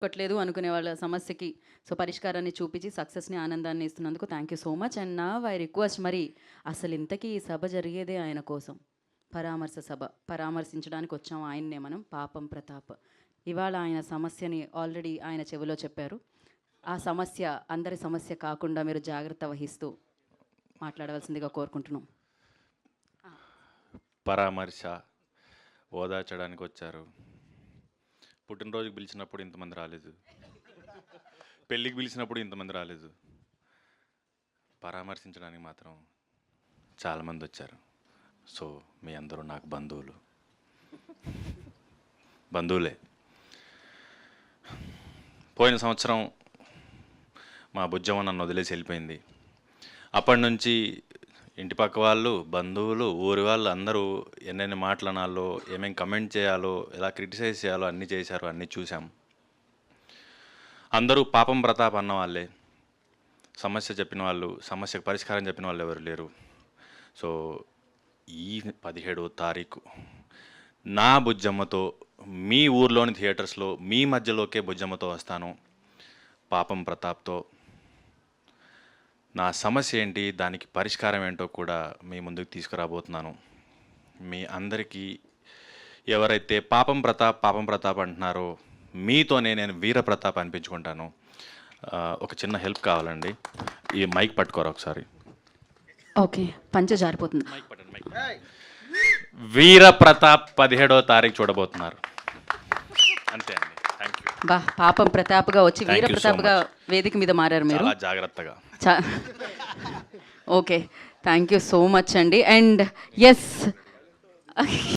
కొట్టలేదు అనుకునే వాళ్ళ సమస్యకి పరిష్కారాన్ని చూపించి సక్సెస్ని ఆనందాన్ని ఇస్తున్నందుకు thank you so much. And నా ఐ రిక్వెస్ట్, మరి అసలు ఇంతకీ ఈ సభ జరిగేదే ఆయన కోసం, పరామర్శ సభ, పరామర్శించడానికి వచ్చాం ఆయన్నే మనం, పాపం ప్రతాప్. ఇవాళ ఆయన సమస్యని ఆల్రెడీ ఆయన చెవిలో చెప్పారు. ఆ సమస్య అందరి సమస్య కాకుండా మీరు జాగ్రత్త వహిస్తూ మాట్లాడవలసిందిగా కోరుకుంటున్నాం. పరామర్శ ఓదార్చడానికి వచ్చారు. పుట్టినరోజుకి పిలిచినప్పుడు ఇంతమంది రాలేదు, పెళ్ళికి పిలిచినప్పుడు ఇంతమంది రాలేదు, పరామర్శించడానికి మాత్రం చాలామంది వచ్చారు. సో మీ అందరూ నాకు బంధువులే. పోయిన సంవత్సరం మా బుజ్జమ్మ నన్ను వదిలేసి వెళ్ళిపోయింది. అప్పటి నుంచి ఇంటి పక్క వాళ్ళు, బంధువులు, ఊరి వాళ్ళు అందరూ ఎన్నెన్ని మాటలు అనాలో, ఏమేమి కమెంట్ చేయాలో, ఎలా క్రిటిసైజ్ చేయాలో అన్నీ చేశారు, అన్నీ చూసాం. అందరూ పాపం ప్రతాప్ అన్న వాళ్ళే. సమస్య చెప్పిన వాళ్ళు, సమస్యకు పరిష్కారం చెప్పిన వాళ్ళు ఎవరు లేరు. సో ఈ 17వ తారీఖు నా బుజ్జమ్మతో మీ ఊర్లోని థియేటర్స్లో మీ మధ్యలోకే బుజ్జమ్మతో వస్తాను, పాపం ప్రతాప్తో. నా సమస్య ఏంటి, దానికి పరిష్కారం ఏంటో కూడా మీ ముందుకు తీసుకురాబోతున్నాను. మీ అందరికీ ఎవరైతే పాపం ప్రతాప్ అంటున్నారో మీతోనే నేను వీర ప్రతాప్ అనిపించుకుంటాను. ఒక చిన్న హెల్ప్ కావాలండి, ఈ మైక్ పట్టుకోరా ఒకసారి. ఓకే, పంచ జారిపోతుంది. మైక్ పట్టండి, మైక్. వీర ప్రతాప్ 17వ తారీఖు చూడబోతున్నారు. అంతే అండి. Thank you. బా, పాపం ప్రతాప్గా వచ్చి వీర ప్రతాప్గా వేదిక మీద మారారు మీరు. చాలా జాగ్రత్తగా. Okay, thank you so much అండి. And yes